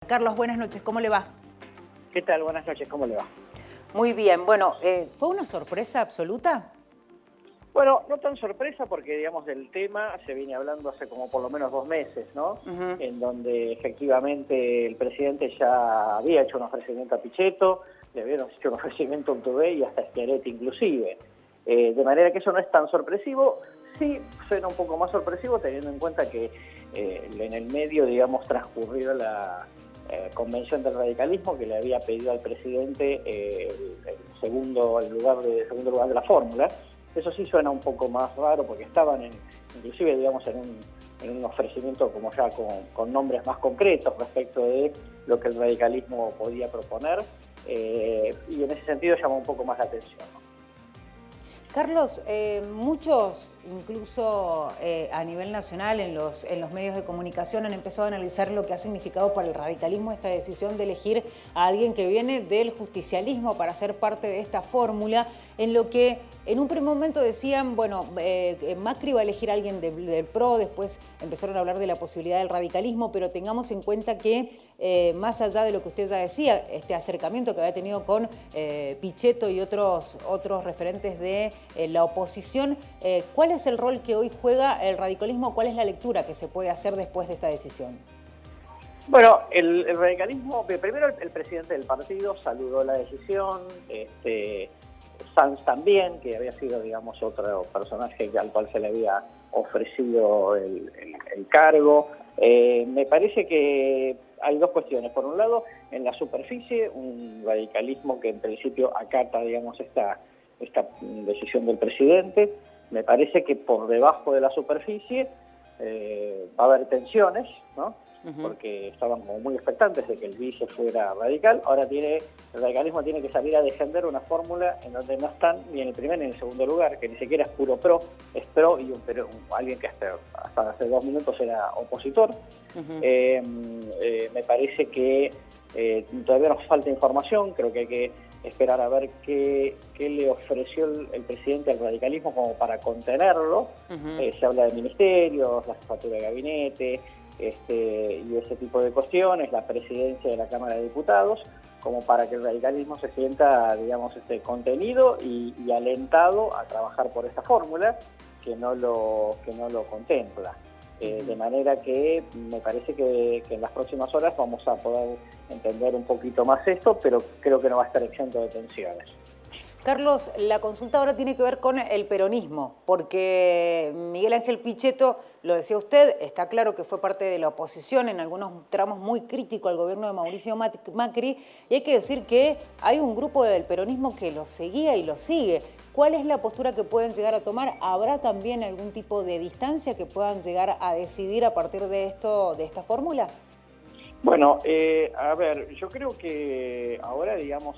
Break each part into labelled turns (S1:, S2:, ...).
S1: Carlos, buenas noches, ¿cómo le va?
S2: ¿Qué tal? Buenas noches, ¿cómo le va?
S1: Muy bien, bueno, ¿fue una sorpresa absoluta?
S2: Bueno, no tan sorpresa porque, digamos, del tema se viene hablando hace como por lo menos 2 meses, ¿no? En donde efectivamente el presidente ya había hecho un ofrecimiento a Pichetto, le habían hecho un ofrecimiento a Urtubey y hasta a Schiaretti inclusive. De manera que eso no es tan sorpresivo, sí suena un poco más sorpresivo teniendo en cuenta que en el medio, digamos, transcurrió la convención del radicalismo que le había pedido al presidente el segundo lugar de la fórmula. Eso sí suena un poco más raro porque estaban inclusive digamos en un ofrecimiento como ya con nombres más concretos respecto de lo que el radicalismo podía proponer y en ese sentido llama un poco más la atención, ¿no?
S1: Carlos, muchos, incluso a nivel nacional, en los medios de comunicación, han empezado a analizar lo que ha significado para el radicalismo esta decisión de elegir a alguien que viene del justicialismo para ser parte de esta fórmula, en lo que en un primer momento decían, bueno, Macri va a elegir a alguien del PRO, después empezaron a hablar de la posibilidad del radicalismo, pero tengamos en cuenta que más allá de lo que usted ya decía, este acercamiento que había tenido con Pichetto y otros referentes de la oposición, ¿cuál es el rol que hoy juega el radicalismo? ¿Cuál es la lectura que se puede hacer después de esta decisión?
S2: Bueno, el radicalismo, primero el presidente del partido saludó la decisión, Sanz también, que había sido, digamos, otro personaje al cual se le había ofrecido el cargo. Me parece que hay dos cuestiones. Por un lado, en la superficie, un radicalismo que en principio acata, digamos, esta decisión del presidente. Me parece que por debajo de la superficie va a haber tensiones, ¿no? Porque estaban como muy expectantes de que el vice fuera radical. Ahora el radicalismo tiene que salir a defender una fórmula en donde no están ni en el primer ni en el segundo lugar, que ni siquiera es puro PRO, es PRO y alguien que hasta hace 2 minutos era opositor. Me parece que todavía nos falta información, creo que hay que esperar a ver qué le ofreció el presidente al radicalismo como para contenerlo. Se habla de ministerios, la jefatura de gabinete, y ese tipo de cuestiones, la presidencia de la Cámara de Diputados, como para que el radicalismo se sienta, digamos, contenido y alentado a trabajar por esta fórmula que no lo contempla. De manera que me parece que en las próximas horas vamos a poder entender un poquito más esto, pero creo que no va a estar exento de tensiones.
S1: Carlos, la consulta ahora tiene que ver con el peronismo, porque Miguel Ángel Pichetto, lo decía usted, está claro que fue parte de la oposición en algunos tramos muy críticos al gobierno de Mauricio Macri, y hay que decir que hay un grupo del peronismo que lo seguía y lo sigue. ¿Cuál es la postura que pueden llegar a tomar? ¿Habrá también algún tipo de distancia que puedan llegar a decidir a partir de esta fórmula?
S2: Bueno, a ver, yo creo que ahora, digamos,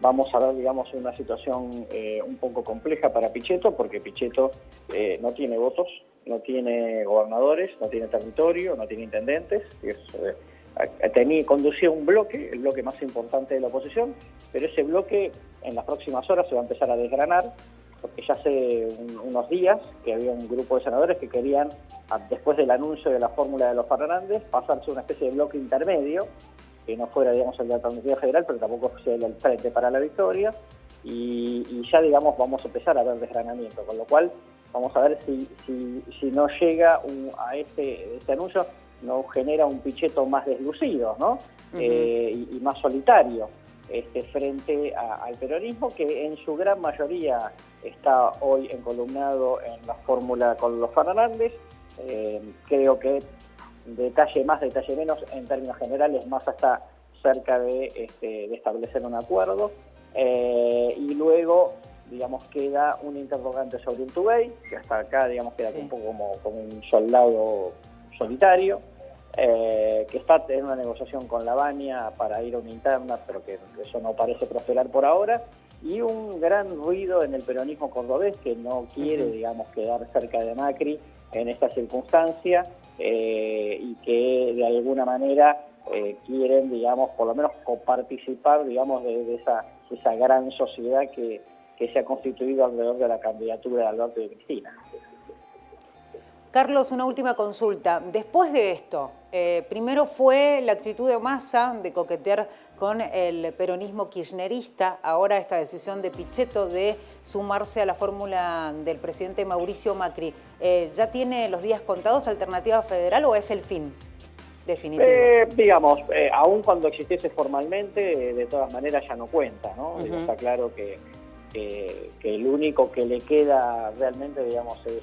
S2: vamos a ver, digamos, una situación un poco compleja para Pichetto, porque Pichetto no tiene votos, no tiene gobernadores, no tiene territorio, no tiene intendentes. Conducía un bloque, el bloque más importante de la oposición, pero ese bloque en las próximas horas se va a empezar a desgranar, porque ya hace unos días que había un grupo de senadores que querían, después del anuncio de la fórmula de los Fernández, pasarse a una especie de bloque intermedio, que no fuera, digamos, el de la Alternativa Federal, pero tampoco sea el Frente para la Victoria, y ya, digamos, vamos a empezar a ver desgranamiento, con lo cual vamos a ver si no llega a este anuncio, no genera un Pichetto más deslucido, ¿no? Y más solitario frente al peronismo, que en su gran mayoría está hoy encolumnado en la fórmula con los Fernández. Creo que detalle más, detalle menos, en términos generales, más hasta cerca de establecer un acuerdo. Y luego, digamos, queda un interrogante sobre Urtubey, que hasta acá, digamos, queda un poco como un soldado solitario, que está en una negociación con la Baña para ir a una interna, pero que eso no parece prosperar por ahora, y un gran ruido en el peronismo cordobés que no quiere, digamos, quedar cerca de Macri en esta circunstancia, y que de alguna manera quieren, digamos, por lo menos coparticipar, digamos, de esa gran sociedad que se ha constituido alrededor de la candidatura de Alberto y de Cristina.
S1: Carlos, una última consulta. Después de esto, primero fue la actitud de Massa de coquetear con el peronismo kirchnerista, ahora esta decisión de Pichetto de sumarse a la fórmula del presidente Mauricio Macri. ¿Ya tiene los días contados Alternativa Federal o es el fin definitivo?
S2: Digamos, aun cuando existiese formalmente, de todas maneras ya no cuenta, ¿no? Está claro que el único que le queda realmente, digamos, es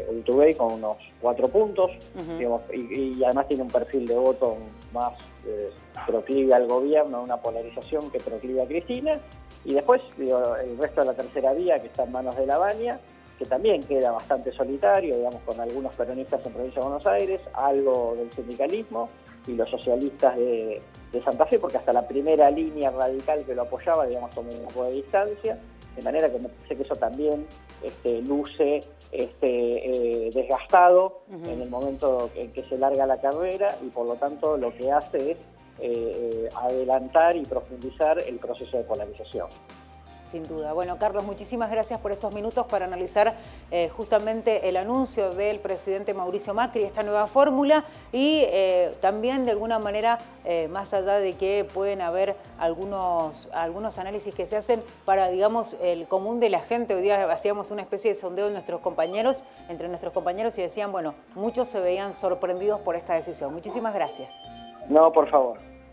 S2: Urtubey con unos 4 puntos, digamos, y además tiene un perfil de voto más proclive al gobierno, una polarización que proclive a Cristina, y después, digo, el resto de la tercera vía que está en manos de Lavagna, que también queda bastante solitario, digamos, con algunos peronistas en Provincia de Buenos Aires, algo del sindicalismo y los socialistas de Santa Fe, porque hasta la primera línea radical que lo apoyaba, digamos, tomó un poco de distancia, de manera que me parece que eso también luce desgastado en el momento en que se larga la carrera, y por lo tanto lo que hace es adelantar y profundizar el proceso de polarización.
S1: Sin duda. Bueno, Carlos, muchísimas gracias por estos minutos para analizar justamente el anuncio del presidente Mauricio Macri, esta nueva fórmula, y también de alguna manera, más allá de que pueden haber algunos análisis que se hacen para, digamos, el común de la gente. Hoy día hacíamos una especie de sondeo entre nuestros compañeros y decían, bueno, muchos se veían sorprendidos por esta decisión. Muchísimas gracias.
S2: No, por favor.